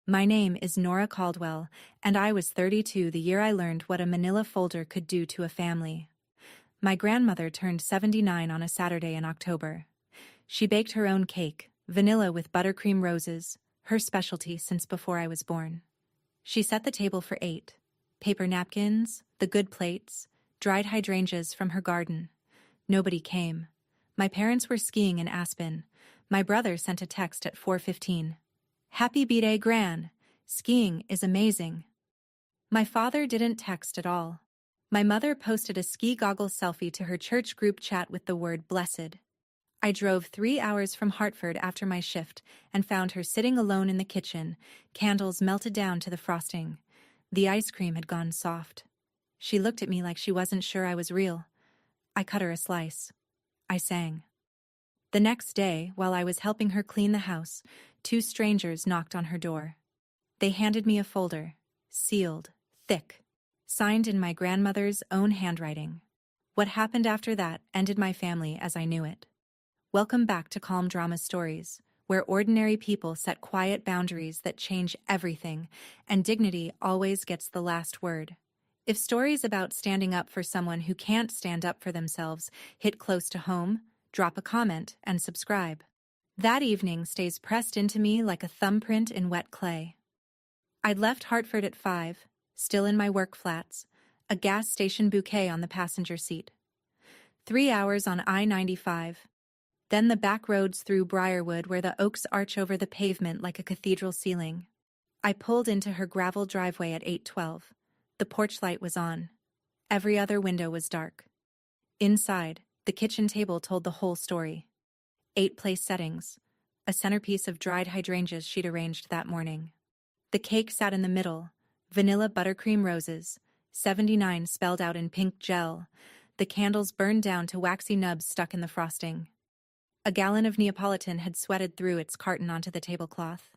My name is Nora Caldwell, and I was 32 the year I learned what a manila folder could do to a family. My grandmother turned 79 on a Saturday in October. She baked her own cake, vanilla with buttercream roses, her specialty since before I was born. She set the table for 8. Paper napkins, the good plates, dried hydrangeas from her garden. Nobody came. My parents were skiing in Aspen. My brother sent a text at 4:15. "Happy B-Day, Gran. Skiing is amazing." My father didn't text at all. My mother posted a ski goggles selfie to her church group chat with the word blessed. I drove 3 hours from Hartford after my shift and found her sitting alone in the kitchen, candles melted down to the frosting. The ice cream had gone soft. She looked at me like she wasn't sure I was real. I cut her a slice. I sang. The next day, while I was helping her clean the house, 2 strangers knocked on her door. They handed me a folder, sealed, thick, signed in my grandmother's own handwriting. What happened after that ended my family as I knew it. Welcome back to Calm Drama Stories, where ordinary people set quiet boundaries that change everything, and dignity always gets the last word. If stories about standing up for someone who can't stand up for themselves hit close to home, drop a comment and subscribe. That evening stays pressed into me like a thumbprint in wet clay. I'd left Hartford at 5, still in my work flats, a gas station bouquet on the passenger seat. 3 hours on I-95. Then the back roads through Briarwood where the oaks arch over the pavement like a cathedral ceiling. I pulled into her gravel driveway at 8:12. The porch light was on. Every other window was dark. Inside, the kitchen table told the whole story. 8 place settings, a centerpiece of dried hydrangeas she'd arranged that morning. The cake sat in the middle, vanilla buttercream roses, 79 spelled out in pink gel. The candles burned down to waxy nubs stuck in the frosting. A gallon of Neapolitan had sweated through its carton onto the tablecloth.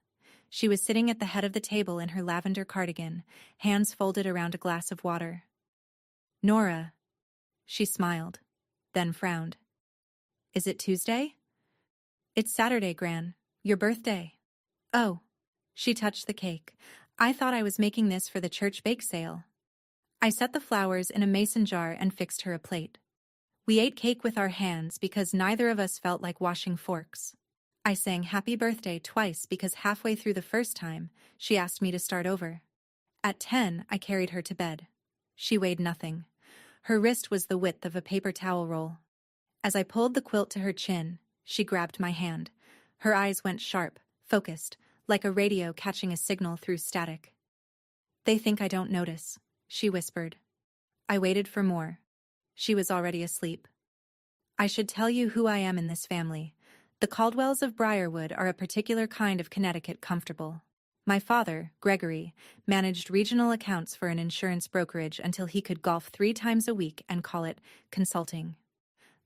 She was sitting at the head of the table in her lavender cardigan, hands folded around a glass of water. "Nora." She smiled, then frowned. "Is it Tuesday?" "It's Saturday, Gran. Your birthday." "Oh." She touched the cake. "I thought I was making this for the church bake sale." I set the flowers in a mason jar and fixed her a plate. We ate cake with our hands because neither of us felt like washing forks. I sang happy birthday twice because halfway through the first time, she asked me to start over. At 10, I carried her to bed. She weighed nothing. Her wrist was the width of a paper towel roll. As I pulled the quilt to her chin, she grabbed my hand. Her eyes went sharp, focused, like a radio catching a signal through static. "They think I don't notice," she whispered. I waited for more. She was already asleep. "I should tell you who I am in this family. The Caldwells of Briarwood are a particular kind of Connecticut comfortable. My father, Gregory, managed regional accounts for an insurance brokerage until he could golf 3 times a week and call it consulting.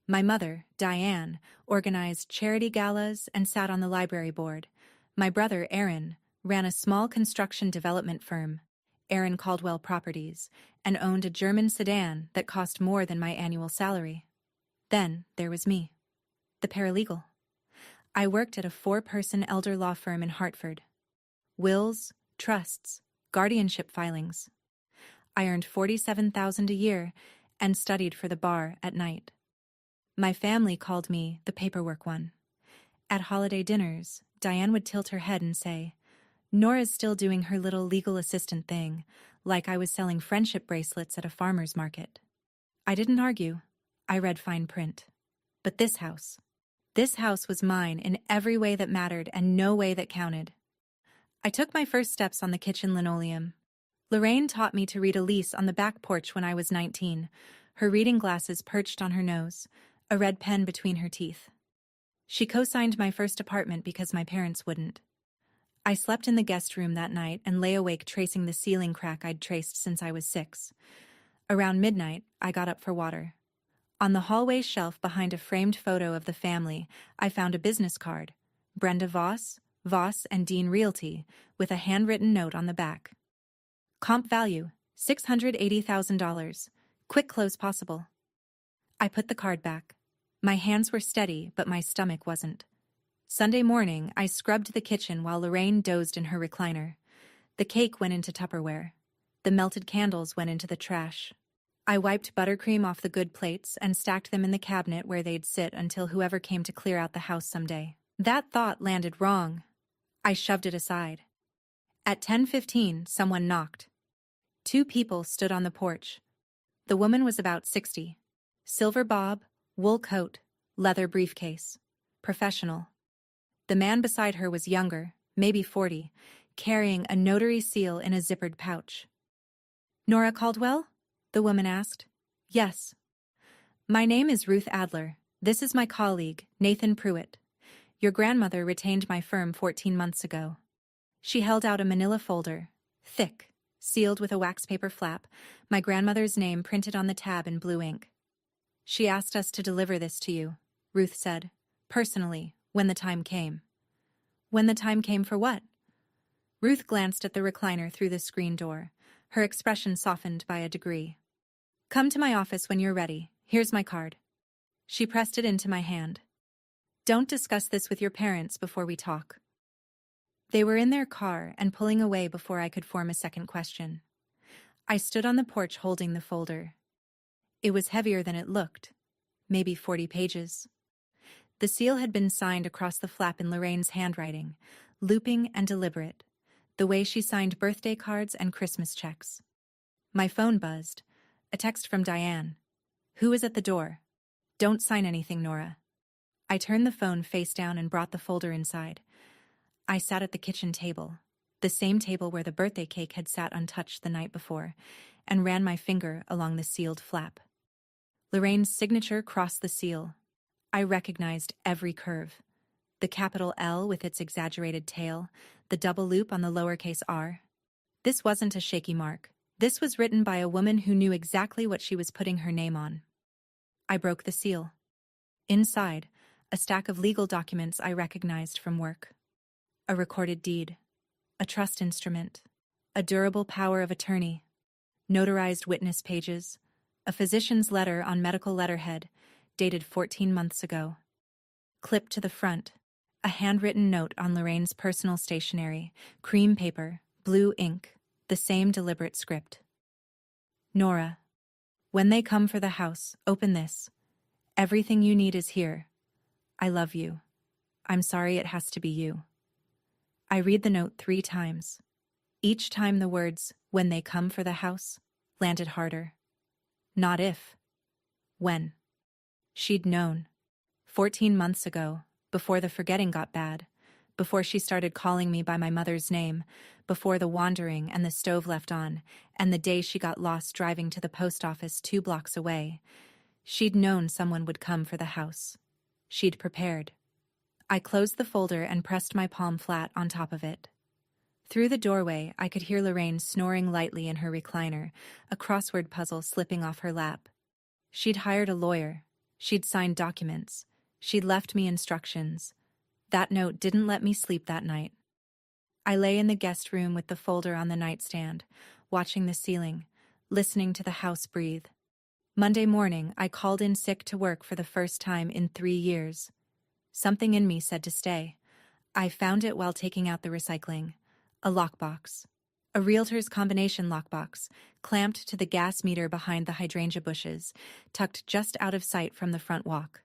My mother, Diane, organized charity galas and sat on the library board. My brother, Aaron, ran a small construction development firm, Aaron Caldwell Properties, and owned a German sedan that cost more than my annual salary. Then there was me, the paralegal. I worked at a 4-person elder law firm in Hartford. Wills, trusts, guardianship filings. I earned $47,000 a year and studied for the bar at night. My family called me the paperwork one. At holiday dinners, Diane would tilt her head and say, "Nora's still doing her little legal assistant thing," like I was selling friendship bracelets at a farmer's market. I didn't argue. I read fine print. But this house was mine in every way that mattered and no way that counted. I took my first steps on the kitchen linoleum. Lorraine taught me to read Elise on the back porch when I was 19, her reading glasses perched on her nose, a red pen between her teeth. She co-signed my first apartment because my parents wouldn't. I slept in the guest room that night and lay awake tracing the ceiling crack I'd traced since I was 6. Around midnight, I got up for water. On the hallway shelf behind a framed photo of the family, I found a business card, Brenda Voss, Voss and Dean Realty, with a handwritten note on the back. Comp value, $680,000. Quick close possible. I put the card back. My hands were steady, but my stomach wasn't. Sunday morning, I scrubbed the kitchen while Lorraine dozed in her recliner. The cake went into Tupperware. The melted candles went into the trash. I wiped buttercream off the good plates and stacked them in the cabinet where they'd sit until whoever came to clear out the house someday. That thought landed wrong. I shoved it aside. At 10:15, someone knocked. 2 people stood on the porch. The woman was about 60. Silver bob, wool coat, leather briefcase. Professional. The man beside her was younger, maybe 40, carrying a notary seal in a zippered pouch. "Nora Caldwell?" the woman asked. "Yes." "My name is Ruth Adler. This is my colleague, Nathan Pruitt. Your grandmother retained my firm 14 months ago." She held out a manila folder, thick, sealed with a wax paper flap, my grandmother's name printed on the tab in blue ink. "She asked us to deliver this to you," Ruth said, personally, when the time came. When the time came for what? Ruth glanced at the recliner through the screen door, her expression softened by a degree. "Come to my office when you're ready. Here's my card." She pressed it into my hand. "Don't discuss this with your parents before we talk." They were in their car and pulling away before I could form a second question. I stood on the porch holding the folder. It was heavier than it looked, maybe 40 pages. The seal had been signed across the flap in Lorraine's handwriting, looping and deliberate, the way she signed birthday cards and Christmas checks. My phone buzzed. A text from Diane. "Who is at the door? Don't sign anything, Nora." I turned the phone face down and brought the folder inside. I sat at the kitchen table, the same table where the birthday cake had sat untouched the night before, and ran my finger along the sealed flap. Lorraine's signature crossed the seal. I recognized every curve. The capital L with its exaggerated tail, the double loop on the lowercase r. This wasn't a shaky mark. This was written by a woman who knew exactly what she was putting her name on. I broke the seal. Inside, a stack of legal documents I recognized from work. A recorded deed, a trust instrument, a durable power of attorney, notarized witness pages, a physician's letter on medical letterhead, dated 14 months ago. Clipped to the front, a handwritten note on Lorraine's personal stationery, cream paper, blue ink, the same deliberate script. "Nora, when they come for the house, open this. Everything you need is here. I love you. I'm sorry it has to be you." I read the note 3 times. Each time the words, "when they come for the house," landed harder. Not if. When. She'd known. 14 months ago, before the forgetting got bad, before she started calling me by my mother's name, before the wandering and the stove left on, and the day she got lost driving to the post office 2 blocks away. She'd known someone would come for the house. She'd prepared. I closed the folder and pressed my palm flat on top of it. Through the doorway, I could hear Lorraine snoring lightly in her recliner, a crossword puzzle slipping off her lap. She'd hired a lawyer. She'd signed documents. She'd left me instructions. That note didn't let me sleep that night. I lay in the guest room with the folder on the nightstand, watching the ceiling, listening to the house breathe. Monday morning, I called in sick to work for the first time in 3 years. Something in me said to stay. I found it while taking out the recycling. A lockbox. A realtor's combination lockbox, clamped to the gas meter behind the hydrangea bushes, tucked just out of sight from the front walk.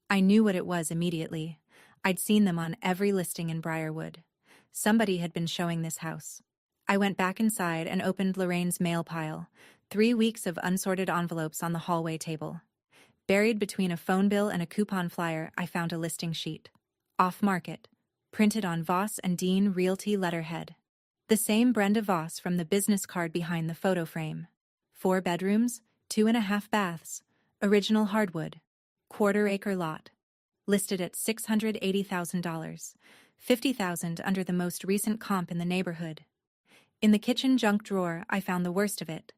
I knew what it was immediately. I'd seen them on every listing in Briarwood. Somebody had been showing this house. I went back inside and opened Lorraine's mail pile, 3 weeks of unsorted envelopes on the hallway table. Buried between a phone bill and a coupon flyer, I found a listing sheet. Off-market. Printed on Voss and Dean Realty letterhead. The same Brenda Voss from the business card behind the photo frame. 4 bedrooms, 2.5 baths. Original hardwood. Quarter-acre lot. Listed at $680,000. $50,000 under the most recent comp in the neighborhood. In the kitchen junk drawer, I found the worst of it.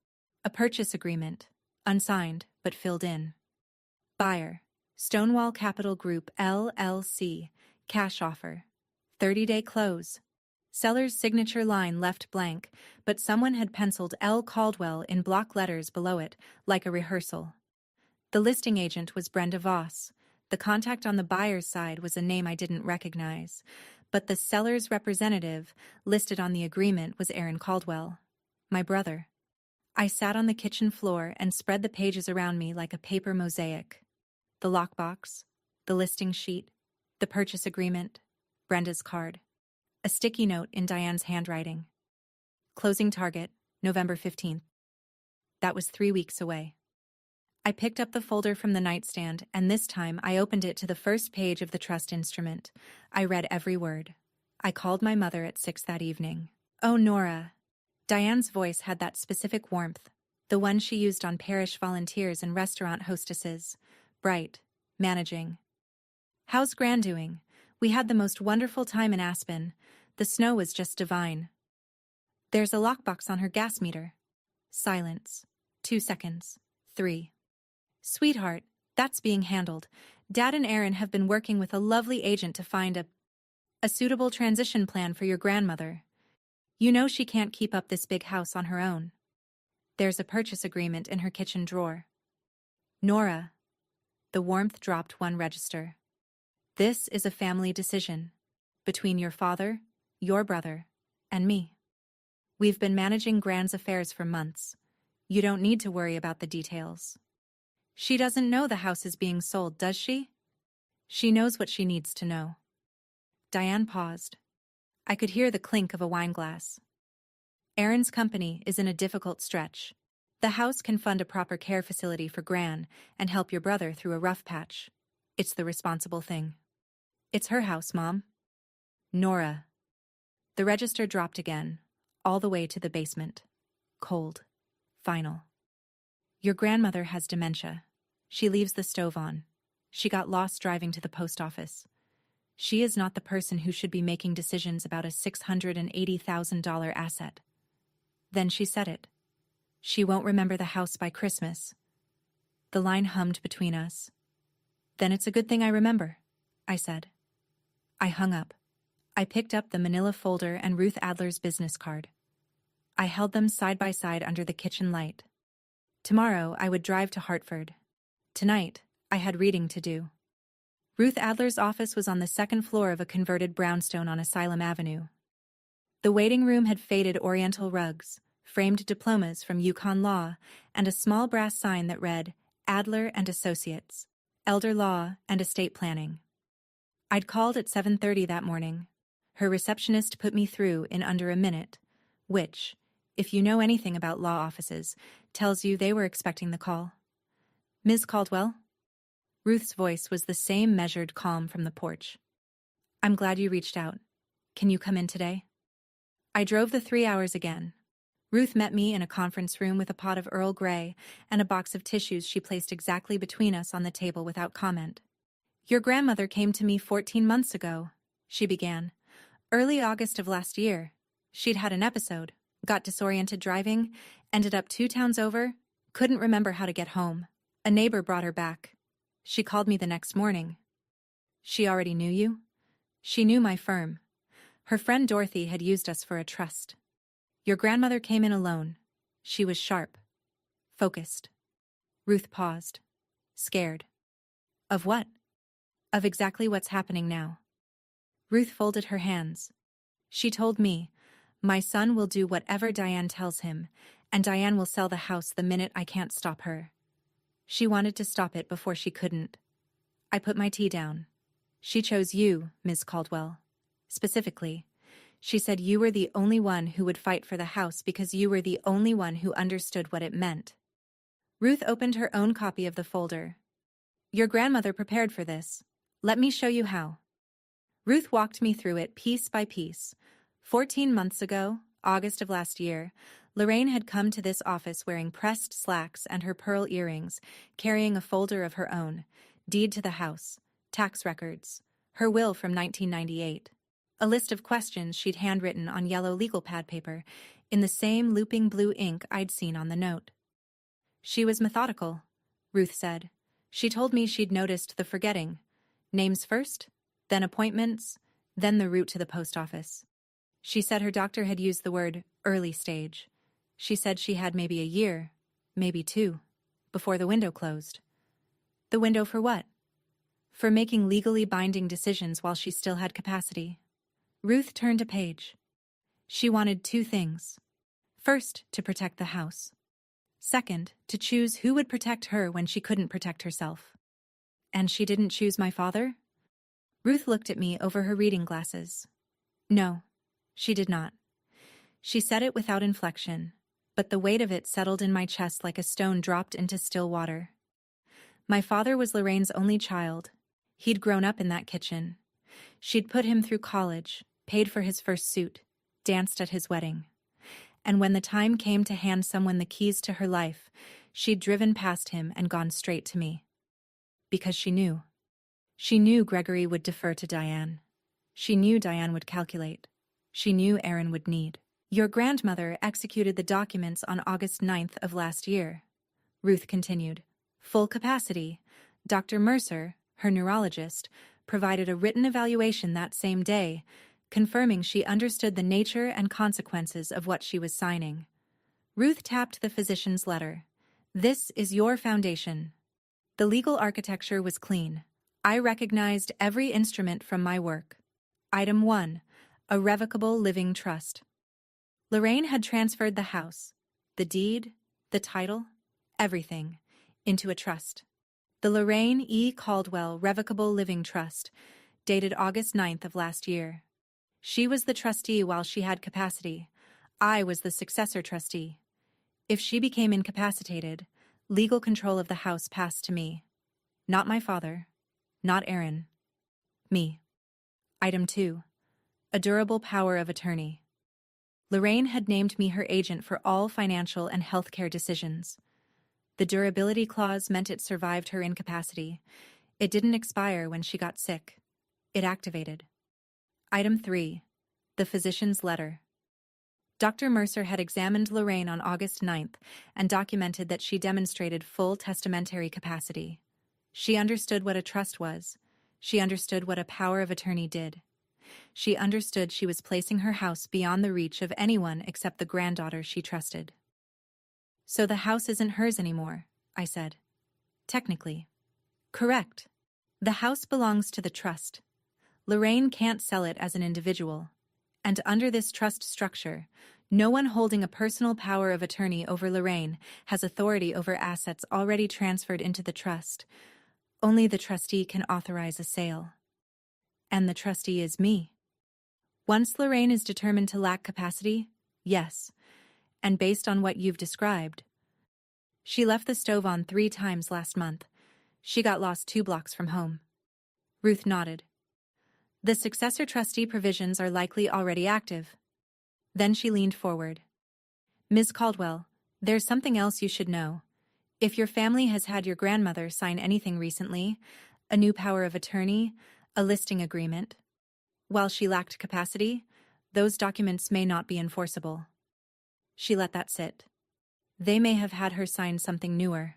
A purchase agreement. Unsigned, but filled in. Buyer. Stonewall Capital Group, LLC. Cash offer. 30-day close. Seller's signature line left blank, but someone had penciled L. Caldwell in block letters below it, like a rehearsal. The listing agent was Brenda Voss. The contact on the buyer's side was a name I didn't recognize, But the seller's representative, listed on the agreement, was Aaron Caldwell, my brother. I sat on the kitchen floor and spread the pages around me like a paper mosaic. The lockbox, the listing sheet, the purchase agreement, Brenda's card. A sticky note in Diane's handwriting. Closing target, November 15th. That was 3 weeks away. I picked up the folder from the nightstand, and this time I opened it to the first page of the trust instrument. I read every word. I called my mother at 6 that evening. "Oh, Nora." Diane's voice had that specific warmth, the one she used on parish volunteers and restaurant hostesses. Bright, managing. "How's Gran doing? We had the most wonderful time in Aspen. The snow was just divine." "There's a lockbox on her gas meter." Silence. 2 seconds. 3. "Sweetheart, that's being handled. Dad and Aaron have been working with a lovely agent to find a suitable transition plan for your grandmother. You know she can't keep up this big house on her own. There's a purchase agreement in her kitchen drawer." "Nora." The warmth dropped 1 register. "This is a family decision. Between your father, your brother, and me. We've been managing Gran's affairs for months. You don't need to worry about the details. She doesn't know the house is being sold, does she? She knows what she needs to know." Diane paused. I could hear the clink of a wine glass. "Aaron's company is in a difficult stretch. The house can fund a proper care facility for Gran and help your brother through a rough patch. It's the responsible thing." "It's her house, Mom." "Nora." The register dropped again, all the way to the basement. Cold. Final. "Your grandmother has dementia. She leaves the stove on. She got lost driving to the post office. She is not the person who should be making decisions about a $680,000 asset." Then she said it. "She won't remember the house by Christmas." The line hummed between us. "Then it's a good thing I remember," I said. I hung up. I picked up the manila folder and Ruth Adler's business card. I held them side by side under the kitchen light. Tomorrow I would drive to Hartford. Tonight, I had reading to do. Ruth Adler's office was on the 2nd floor of a converted brownstone on Asylum Avenue. The waiting room had faded oriental rugs, framed diplomas from Yukon Law, and a small brass sign that read, "Adler and Associates, Elder Law and Estate Planning." I'd called at 7:30 that morning. Her receptionist put me through in under a minute, which, if you know anything about law offices, tells you they were expecting the call. "Ms. Caldwell?" Ruth's voice was the same measured calm from the porch. "I'm glad you reached out. Can you come in today?" I drove the 3 hours again. Ruth met me in a conference room with a pot of Earl Grey and a box of tissues she placed exactly between us on the table without comment. "Your grandmother came to me 14 months ago," she began. "Early August of last year. She'd had an episode, got disoriented driving, ended up 2 towns over, couldn't remember how to get home. A neighbor brought her back. She called me the next morning." "She already knew you?" "She knew my firm. Her friend Dorothy had used us for a trust. Your grandmother came in alone. She was sharp. Focused." Ruth paused. Scared. "Of what?" "Of exactly what's happening now." Ruth folded her hands. "She told me, my son will do whatever Diane tells him, and Diane will sell the house the minute I can't stop her. She wanted to stop it before she couldn't." I put my tea down. "She chose you, Ms. Caldwell. Specifically, she said you were the only one who would fight for the house because you were the only one who understood what it meant." Ruth opened her own copy of the folder. "Your grandmother prepared for this. Let me show you how." Ruth walked me through it piece by piece. 14 months ago, August of last year, Lorraine had come to this office wearing pressed slacks and her pearl earrings, carrying a folder of her own, deed to the house, tax records, her will from 1998, a list of questions she'd handwritten on yellow legal pad paper in the same looping blue ink I'd seen on the note. She was methodical, Ruth said. She told me she'd noticed the forgetting. Names first, then appointments, then the route to the post office. She said her doctor had used the word early stage. She said she had maybe a year, maybe 2, before the window closed. The window for what? For making legally binding decisions while she still had capacity. Ruth turned a page. She wanted two things. First, to protect the house. Second, to choose who would protect her when she couldn't protect herself. And she didn't choose my father? Ruth looked at me over her reading glasses. No, she did not. She said it without inflection, but the weight of it settled in my chest like a stone dropped into still water. My father was Lorraine's only child. He'd grown up in that kitchen. She'd put him through college, paid for his first suit, danced at his wedding. And when the time came to hand someone the keys to her life, she'd driven past him and gone straight to me. Because she knew. She knew Gregory would defer to Diane. She knew Diane would calculate. She knew Aaron would need. Your grandmother executed the documents on August 9th of last year. Ruth continued. Full capacity. Dr. Mercer, her neurologist, provided a written evaluation that same day, confirming she understood the nature and consequences of what she was signing. Ruth tapped the physician's letter. This is your foundation. The legal architecture was clean. I recognized every instrument from my work. Item 1. A revocable living trust. Lorraine had transferred the house, the deed, the title, everything, into a trust. The Lorraine E. Caldwell Revocable Living Trust, dated August 9th of last year. She was the trustee while she had capacity. I was the successor trustee. If she became incapacitated, legal control of the house passed to me. Not my father. Not Aaron. Me. Item 2. A durable power of attorney. Lorraine had named me her agent for all financial and healthcare decisions. The durability clause meant it survived her incapacity. It didn't expire when she got sick. It activated. Item 3. The physician's letter. Dr. Mercer had examined Lorraine on August 9th and documented that she demonstrated full testamentary capacity. She understood what a trust was. She understood what a power of attorney did. She understood she was placing her house beyond the reach of anyone except the granddaughter she trusted. So the house isn't hers anymore, I said. Technically. Correct. The house belongs to the trust. Lorraine can't sell it as an individual. And under this trust structure, no one holding a personal power of attorney over Lorraine has authority over assets already transferred into the trust. Only the trustee can authorize a sale. And the trustee is me. Once Lorraine is determined to lack capacity, yes, and based on what you've described. She left the stove on 3 times last month. She got lost 2 blocks from home. Ruth nodded. The successor trustee provisions are likely already active. Then she leaned forward. Ms. Caldwell, there's something else you should know. If your family has had your grandmother sign anything recently, a new power of attorney, a listing agreement, while she lacked capacity, those documents may not be enforceable. She let that sit. They may have had her sign something newer.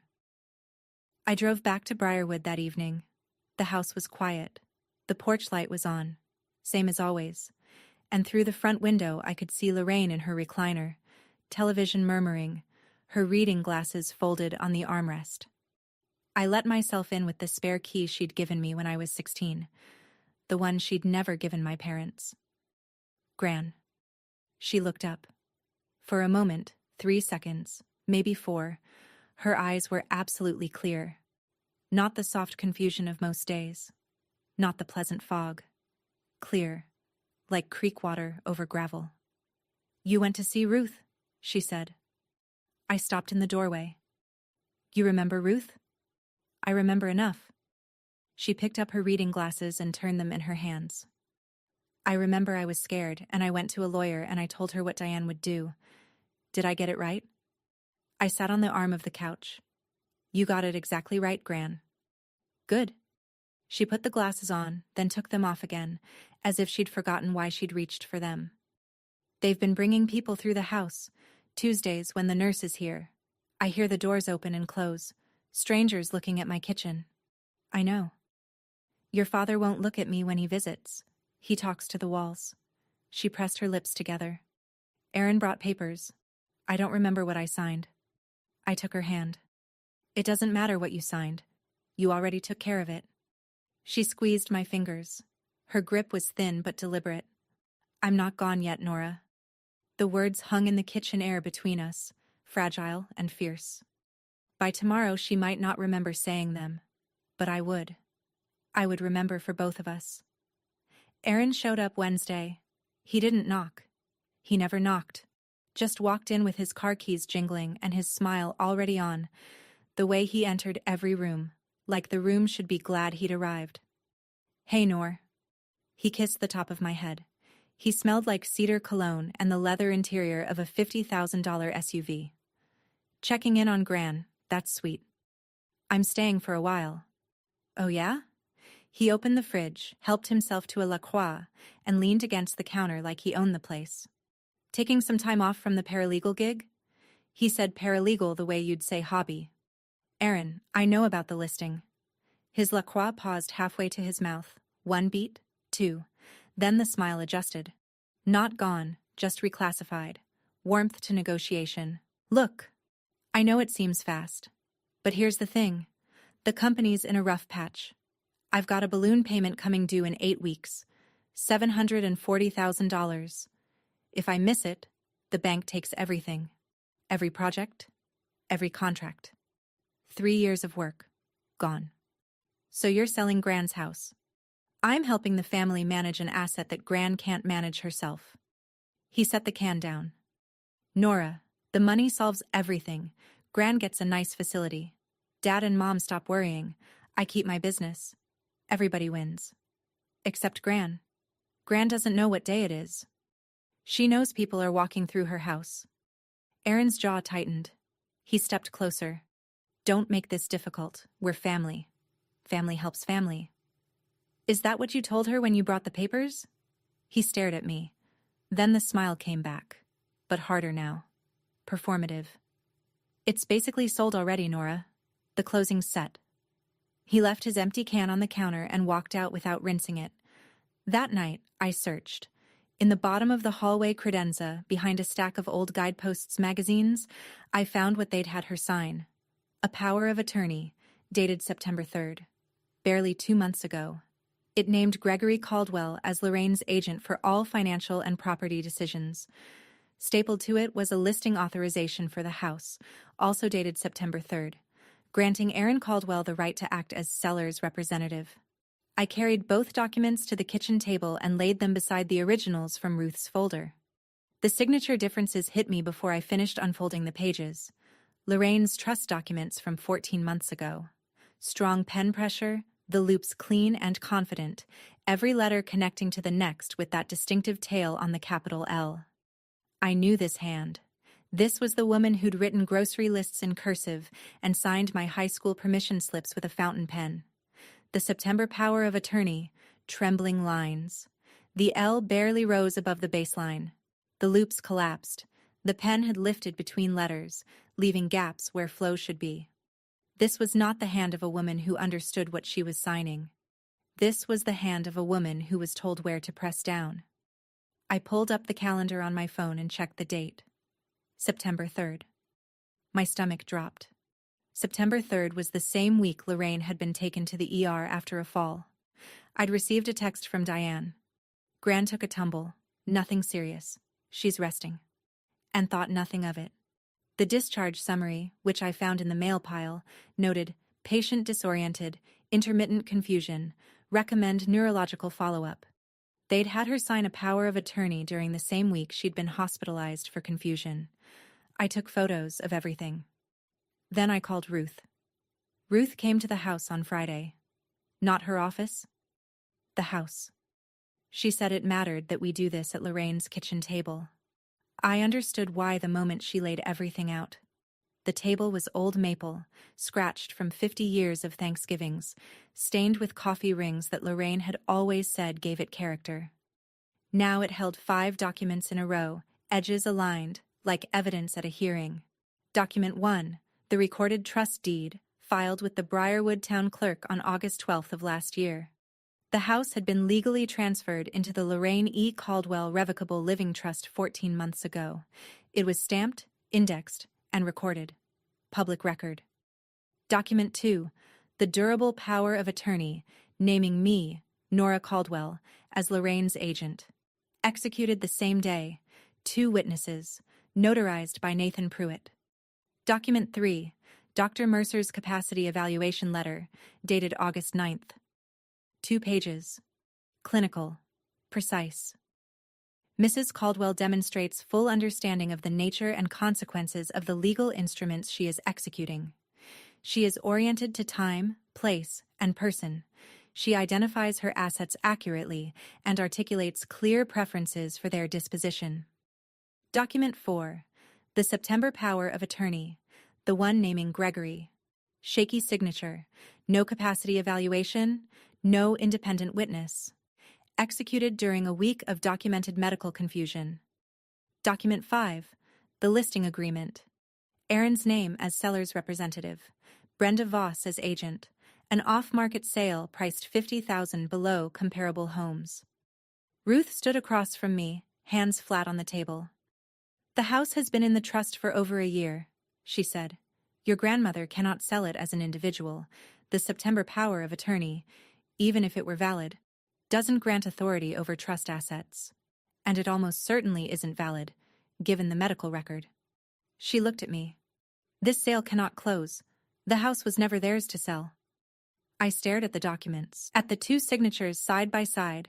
I drove back to Briarwood that evening. The house was quiet. The porch light was on, same as always, and through the front window I could see Lorraine in her recliner, television murmuring, her reading glasses folded on the armrest. I let myself in with the spare key she'd given me when I was 16, the one she'd never given my parents. Gran. She looked up. For a moment, 3 seconds, maybe 4, her eyes were absolutely clear. Not the soft confusion of most days. Not the pleasant fog. Clear, like creek water over gravel. You went to see Ruth, she said. I stopped in the doorway. You remember Ruth? I remember enough. She picked up her reading glasses and turned them in her hands. I remember I was scared, and I went to a lawyer and I told her what Diane would do. Did I get it right? I sat on the arm of the couch. You got it exactly right, Gran. Good. She put the glasses on, then took them off again, as if she'd forgotten why she'd reached for them. They've been bringing people through the house. Tuesdays, when the nurse is here. I hear the doors open and close. Strangers looking at my kitchen. I know. Your father won't look at me when he visits. He talks to the walls. She pressed her lips together. Aaron brought papers. I don't remember what I signed. I took her hand. It doesn't matter what you signed. You already took care of it. She squeezed my fingers. Her grip was thin but deliberate. I'm not gone yet, Nora. The words hung in the kitchen air between us, fragile and fierce. By tomorrow she might not remember saying them, but I would. I would remember for both of us. Aaron showed up Wednesday. He didn't knock. He never knocked. Just walked in with his car keys jingling and his smile already on, the way he entered every room, like the room should be glad he'd arrived. Hey, Nor. He kissed the top of my head. He smelled like cedar cologne and the leather interior of a $50,000 SUV. Checking in on Gran, that's sweet. I'm staying for a while. Oh yeah? He opened the fridge, helped himself to a La Croix, and leaned against the counter like he owned the place. Taking some time off from the paralegal gig? He said paralegal the way you'd say hobby. Aaron, I know about the listing. His La Croix paused halfway to his mouth. 1 beat, 2. Then the smile adjusted. Not gone, just reclassified. Warmth to negotiation. Look. I know it seems fast. But here's the thing. The company's in a rough patch. I've got a balloon payment coming due in 8 weeks. $740,000. If I miss it, the bank takes everything. Every project, every contract. 3 years of work. Gone. So you're selling Gran's house. I'm helping the family manage an asset that Gran can't manage herself. He set the can down. Nora, the money solves everything. Gran gets a nice facility. Dad and Mom stop worrying. I keep my business. Everybody wins. Except Gran. Gran doesn't know what day it is. She knows people are walking through her house. Aaron's jaw tightened. He stepped closer. Don't make this difficult. We're family. Family helps family. Is that what you told her when you brought the papers? He stared at me. Then the smile came back. But harder now. Performative. It's basically sold already, Nora. The closing's set. He left his empty can on the counter and walked out without rinsing it. That night, I searched. In the bottom of the hallway credenza, behind a stack of old Guideposts magazines, I found what they'd had her sign. A power of attorney, dated September 3rd. Barely 2 months ago. It named Gregory Caldwell as Lorraine's agent for all financial and property decisions. Stapled to it was a listing authorization for the house, also dated September 3rd, granting Aaron Caldwell the right to act as seller's representative. I carried both documents to the kitchen table and laid them beside the originals from Ruth's folder. The signature differences hit me before I finished unfolding the pages. Lorraine's trust documents from 14 months ago. Strong pen pressure, the loops clean and confident, every letter connecting to the next with that distinctive tail on the capital L. I knew this hand. This was the woman who'd written grocery lists in cursive and signed my high school permission slips with a fountain pen. The September power of attorney, trembling lines. The L barely rose above the baseline. The loops collapsed. The pen had lifted between letters, leaving gaps where flow should be. This was not the hand of a woman who understood what she was signing. This was the hand of a woman who was told where to press down. I pulled up the calendar on my phone and checked the date. September 3rd. My stomach dropped. September 3rd was the same week Lorraine had been taken to the ER after a fall. I'd received a text from Diane. Gran took a tumble. Nothing serious. She's resting. And thought nothing of it. The discharge summary, which I found in the mail pile, noted, patient disoriented, intermittent confusion, recommend neurological follow-up. They'd had her sign a power of attorney during the same week she'd been hospitalized for confusion. I took photos of everything. Then I called Ruth. Ruth came to the house on Friday. Not her office. The house. She said it mattered that we do this at Lorraine's kitchen table. I understood why the moment she laid everything out. The table was old maple, scratched from 50 years of Thanksgivings, stained with coffee rings that Lorraine had always said gave it character. Now it held 5 documents in a row, edges aligned, like evidence at a hearing. Document 1, the recorded trust deed, filed with the Briarwood Town Clerk on August 12th of last year. The house had been legally transferred into the Lorraine E. Caldwell Revocable Living Trust 14 months ago. It was stamped, indexed, and recorded. Public record. Document 2, the durable power of attorney, naming me, Nora Caldwell, as Lorraine's agent. Executed the same day. 2 witnesses. Notarized by Nathan Pruitt. Document 3. Dr. Mercer's capacity evaluation letter, dated August 9th. 2 pages. Clinical. Precise. Mrs. Caldwell demonstrates full understanding of the nature and consequences of the legal instruments she is executing. She is oriented to time, place, and person. She identifies her assets accurately and articulates clear preferences for their disposition. Document 4. The September power of attorney, the one naming Gregory. Shaky signature, no capacity evaluation, no independent witness. Executed during a week of documented medical confusion. Document 5. The listing agreement. Aaron's name as seller's representative. Brenda Voss as agent. An off-market sale priced $50,000 below comparable homes. Ruth stood across from me, hands flat on the table. "The house has been in the trust for over a year," she said. "Your grandmother cannot sell it as an individual. The September power of attorney, even if it were valid, doesn't grant authority over trust assets. And it almost certainly isn't valid, given the medical record." She looked at me. "This sale cannot close. The house was never theirs to sell." I stared at the documents, at the 2 signatures side by side,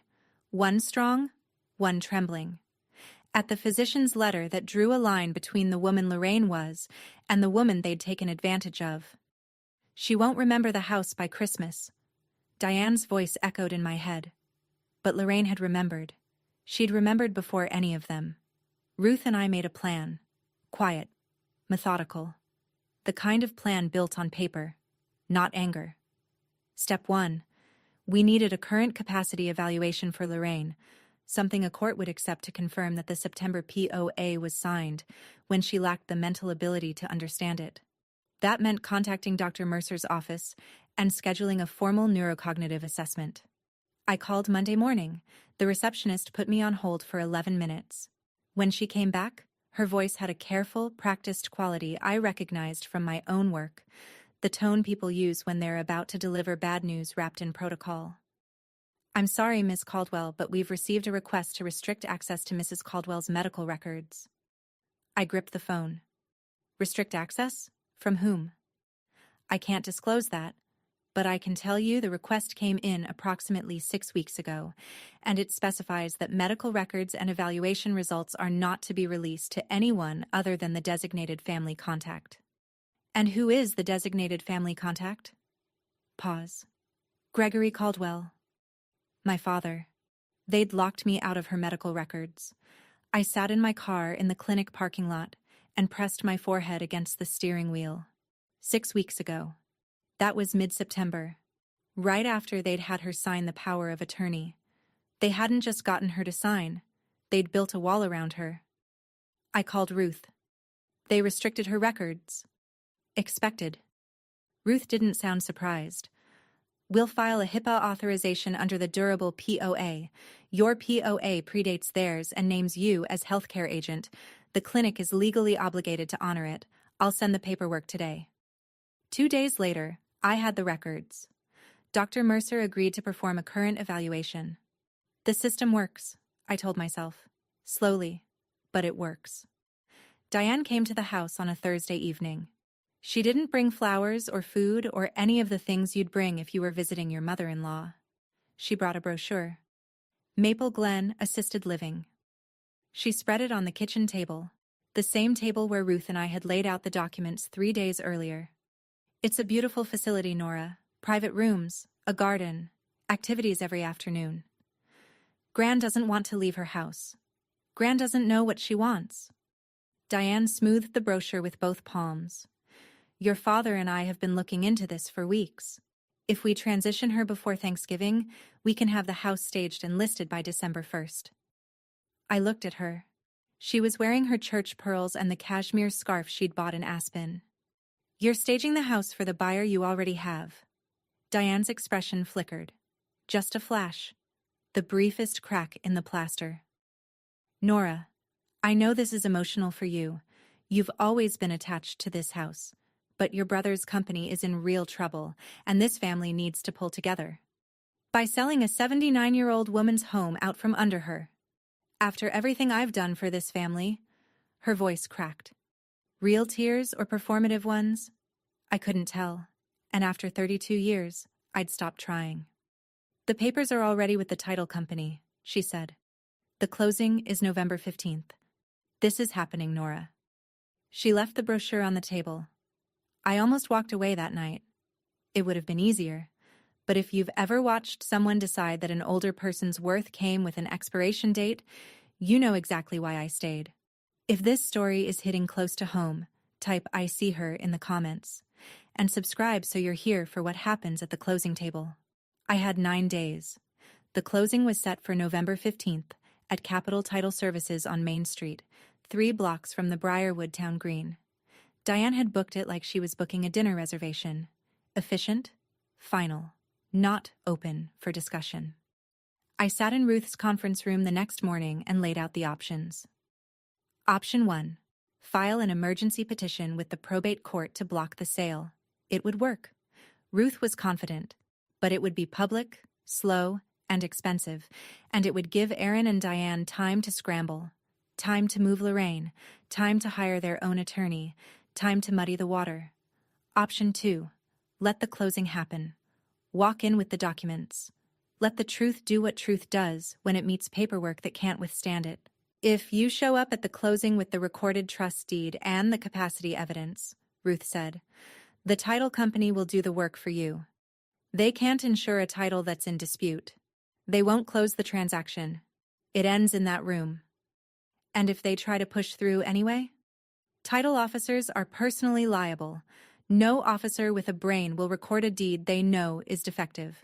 one strong, one trembling. At the physician's letter that drew a line between the woman Lorraine was and the woman they'd taken advantage of. "She won't remember the house by Christmas." Diane's voice echoed in my head. But Lorraine had remembered. She'd remembered before any of them. Ruth and I made a plan. Quiet. Methodical. The kind of plan built on paper. Not anger. Step 1. We needed a current capacity evaluation for Lorraine, something a court would accept to confirm that the September POA was signed when she lacked the mental ability to understand it. That meant contacting Dr. Mercer's office and scheduling a formal neurocognitive assessment. I called Monday morning. The receptionist put me on hold for 11 minutes. When she came back, her voice had a careful, practiced quality I recognized from my own work, the tone people use when they're about to deliver bad news wrapped in protocol. "I'm sorry, Ms. Caldwell, but we've received a request to restrict access to Mrs. Caldwell's medical records." I gripped the phone. "Restrict access? From whom?" "I can't disclose that, but I can tell you the request came in approximately 6 weeks ago, and it specifies that medical records and evaluation results are not to be released to anyone other than the designated family contact." "And who is the designated family contact?" Pause. "Gregory Caldwell." "My father." They'd locked me out of her medical records. I sat in my car in the clinic parking lot and pressed my forehead against the steering wheel. 6 weeks ago. That was mid-September, right after they'd had her sign the power of attorney. They hadn't just gotten her to sign, they'd built a wall around her. I called Ruth. "They restricted her records." "Expected." Ruth didn't sound surprised. "We'll file a HIPAA authorization under the durable POA. Your POA predates theirs and names you as healthcare agent. The clinic is legally obligated to honor it. I'll send the paperwork today." 2 days later, I had the records. Dr. Mercer agreed to perform a current evaluation. The system works, I told myself. Slowly, but it works. Diane came to the house on a Thursday evening. She didn't bring flowers or food or any of the things you'd bring if you were visiting your mother-in-law. She brought a brochure. Maple Glen Assisted Living. She spread it on the kitchen table, the same table where Ruth and I had laid out the documents 3 days earlier. "It's a beautiful facility, Nora. Private rooms, a garden, activities every afternoon. Gran doesn't want to leave her house. Gran doesn't know what she wants." Diane smoothed the brochure with both palms. "Your father and I have been looking into this for weeks. If we transition her before Thanksgiving, we can have the house staged and listed by December 1st. I looked at her. She was wearing her church pearls and the cashmere scarf she'd bought in Aspen. "You're staging the house for the buyer you already have." Diane's expression flickered. Just a flash. The briefest crack in the plaster. "Nora, I know this is emotional for you. You've always been attached to this house. But your brother's company is in real trouble, and this family needs to pull together. By selling a 79-year-old woman's home out from under her." After everything I've done for this family, her voice cracked. Real tears or performative ones? I couldn't tell, and after 32 years, I'd stopped trying. The papers are already with the title company, she said. The closing is November 15th. This is happening, Nora. She left the brochure on the table. I almost walked away that night. It would have been easier, but if you've ever watched someone decide that an older person's worth came with an expiration date, you know exactly why I stayed. If this story is hitting close to home, type "I see her" in the comments. And subscribe so you're here for what happens at the closing table. I had 9 days. The closing was set for November 15th at Capital Title Services on Main Street, 3 blocks from the Briarwood Town Green. Diane had booked it like she was booking a dinner reservation. Efficient, final, not open for discussion. I sat in Ruth's conference room the next morning and laid out the options. Option 1. File an emergency petition with the probate court to block the sale. It would work. Ruth was confident, but it would be public, slow, and expensive, and it would give Aaron and Diane time to scramble, time to move Lorraine, time to hire their own attorney, time to muddy the water. Option 2. Let the closing happen. Walk in with the documents. Let the truth do what truth does when it meets paperwork that can't withstand it. If you show up at the closing with the recorded trust deed and the capacity evidence, Ruth said, the title company will do the work for you. They can't insure a title that's in dispute. They won't close the transaction. It ends in that room. And if they try to push through anyway? Title officers are personally liable. No officer with a brain will record a deed they know is defective.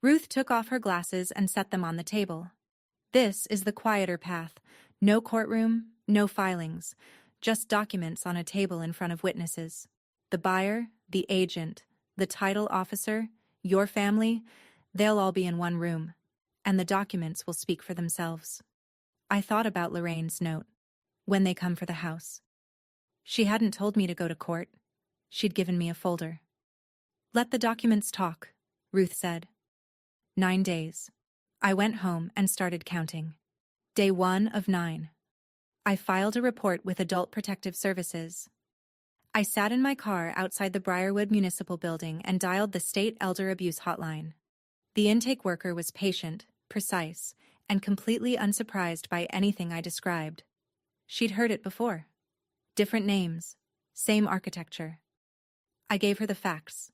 Ruth took off her glasses and set them on the table. This is the quieter path. No courtroom, no filings, just documents on a table in front of witnesses. The buyer, the agent, the title officer, your family, they'll all be in one room, and the documents will speak for themselves. I thought about Lorraine's note. When they come for the house. She hadn't told me to go to court. She'd given me a folder. Let the documents talk, Ruth said. 9 days. I went home and started counting. Day 1 of 9. I filed a report with Adult Protective Services. I sat in my car outside the Briarwood Municipal Building and dialed the state elder abuse hotline. The intake worker was patient, precise, and completely unsurprised by anything I described. She'd heard it before. Different names, same architecture. I gave her the facts.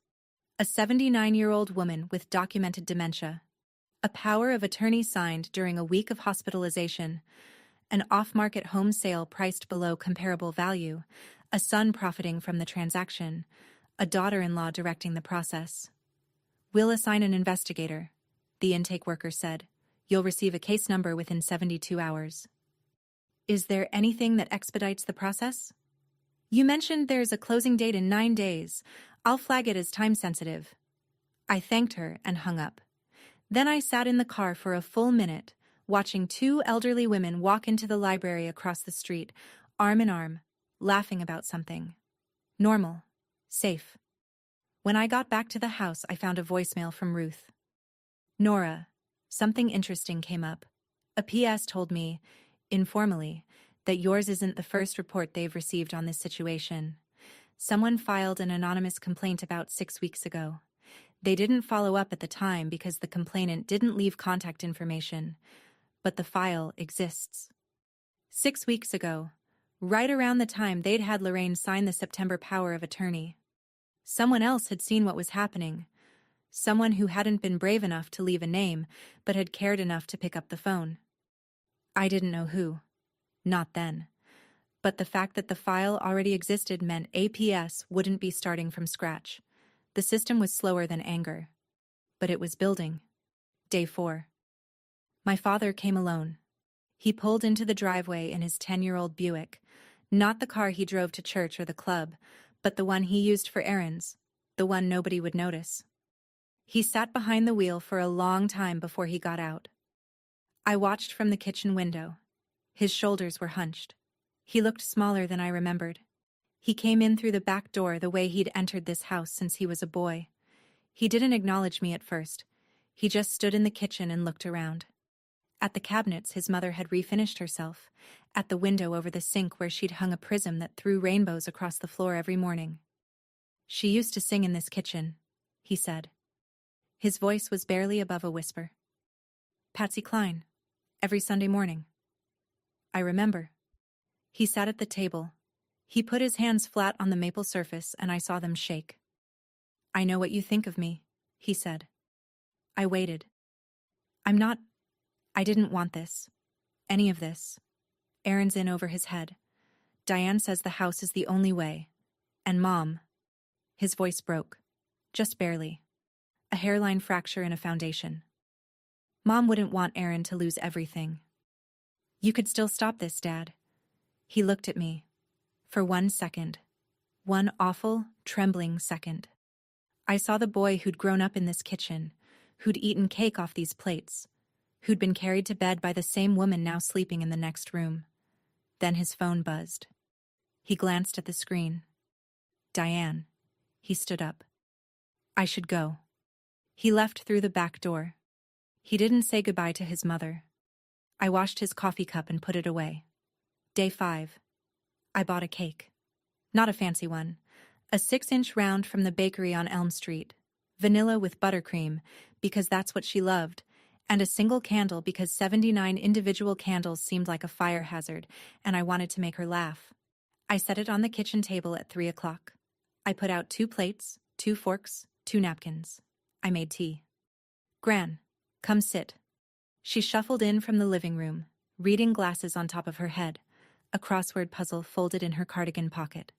A 79-year-old woman with documented dementia. A power of attorney signed during a week of hospitalization. An off-market home sale priced below comparable value. A son profiting from the transaction. A daughter-in-law directing the process. We'll assign an investigator, the intake worker said. You'll receive a case number within 72 hours. Is there anything that expedites the process? You mentioned there's a closing date in 9 days. I'll flag it as time-sensitive. I thanked her and hung up. Then I sat in the car for a full minute, watching 2 elderly women walk into the library across the street, arm in arm, laughing about something. Normal. Safe. When I got back to the house, I found a voicemail from Ruth. Nora, something interesting came up. A PS told me, informally, that yours isn't the first report they've received on this situation. Someone filed an anonymous complaint about 6 weeks ago. They didn't follow up at the time because the complainant didn't leave contact information, but the file exists. 6 weeks ago, right around the time they'd had Lorraine sign the September power of attorney. Someone else had seen what was happening. Someone who hadn't been brave enough to leave a name, but had cared enough to pick up the phone. I didn't know who. Not then. But the fact that the file already existed meant APS wouldn't be starting from scratch. The system was slower than anger. But it was building. Day 4. My father came alone. He pulled into the driveway in his 10-year-old Buick, not the car he drove to church or the club, but the one he used for errands, the one nobody would notice. He sat behind the wheel for a long time before he got out. I watched from the kitchen window. His shoulders were hunched. He looked smaller than I remembered. He came in through the back door the way he'd entered this house since he was a boy. He didn't acknowledge me at first. He just stood in the kitchen and looked around. At the cabinets his mother had refinished herself, at the window over the sink where she'd hung a prism that threw rainbows across the floor every morning. "She used to sing in this kitchen," he said. His voice was barely above a whisper. "Patsy Cline. Every Sunday morning." I remember. He sat at the table. He put his hands flat on the maple surface and I saw them shake. "I know what you think of me," he said. I waited. I didn't want this. Any of this. Aaron's in over his head. Diane says the house is the only way. And Mom. His voice broke. Just barely. A hairline fracture in a foundation. Mom wouldn't want Aaron to lose everything. "You could still stop this, Dad." He looked at me. For 1 second. One awful, trembling second. I saw the boy who'd grown up in this kitchen, who'd eaten cake off these plates, who'd been carried to bed by the same woman now sleeping in the next room. Then his phone buzzed. He glanced at the screen. "Diane." He stood up. "I should go." He left through the back door. He didn't say goodbye to his mother. I washed his coffee cup and put it away. Day 5. I bought a cake. Not a fancy one. A 6-inch round from the bakery on Elm Street. Vanilla with buttercream, because that's what she loved, and a single candle because 79 individual candles seemed like a fire hazard, and I wanted to make her laugh. I set it on the kitchen table at 3 o'clock. I put out 2 plates, 2 forks, 2 napkins. I made tea. "Gran, come sit." She shuffled in from the living room, reading glasses on top of her head, a crossword puzzle folded in her cardigan pocket.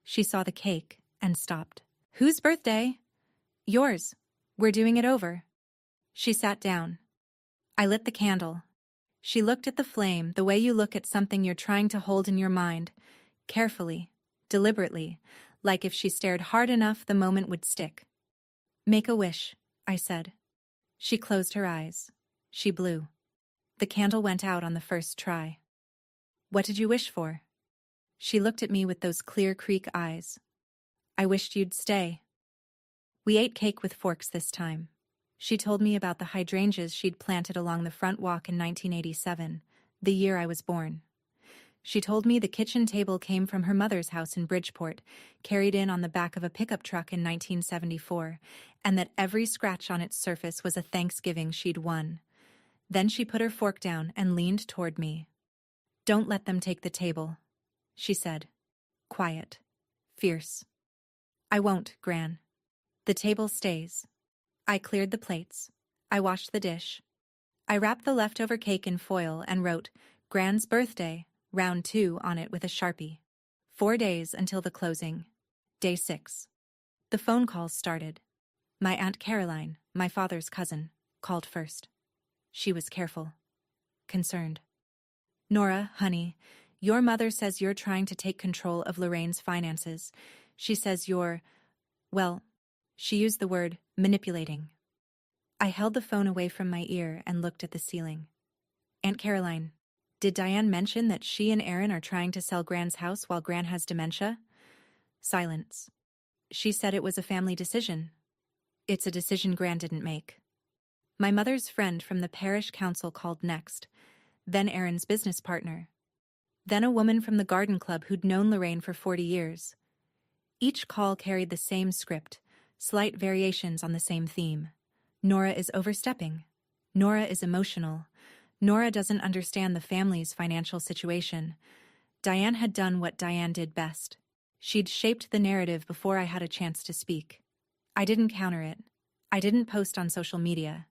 She saw the cake and stopped. "Whose birthday?" "Yours. We're doing it over." She sat down. I lit the candle. She looked at the flame the way you look at something you're trying to hold in your mind, carefully, deliberately, like if she stared hard enough the moment would stick. "Make a wish," I said. She closed her eyes. She blew. The candle went out on the first try. "What did you wish for?" She looked at me with those clear creek eyes. "I wished you'd stay." We ate cake with forks this time. She told me about the hydrangeas she'd planted along the front walk in 1987, the year I was born. She told me the kitchen table came from her mother's house in Bridgeport, carried in on the back of a pickup truck in 1974, and that every scratch on its surface was a Thanksgiving she'd won. Then she put her fork down and leaned toward me. "Don't let them take the table," she said. Quiet. Fierce. "I won't, Gran. The table stays." I cleared the plates. I washed the dish. I wrapped the leftover cake in foil and wrote, "Gran's birthday, round 2" on it with a Sharpie. 4 days until the closing. Day 6. The phone calls started. My Aunt Caroline, my father's cousin, called first. She was careful. Concerned. "Nora, honey, your mother says you're trying to take control of Lorraine's finances. She says you're, well," she used the word manipulating. I held the phone away from my ear and looked at the ceiling. "Aunt Caroline, did Diane mention that she and Aaron are trying to sell Gran's house while Gran has dementia?" Silence. "She said it was a family decision." "It's a decision Gran didn't make." My mother's friend from the parish council called next, then Aaron's business partner. Then a woman from the garden club who'd known Lorraine for 40 years. Each call carried the same script, slight variations on the same theme. Nora is overstepping. Nora is emotional. Nora doesn't understand the family's financial situation. Diane had done what Diane did best. She'd shaped the narrative before I had a chance to speak. I didn't counter it. I didn't post on social media.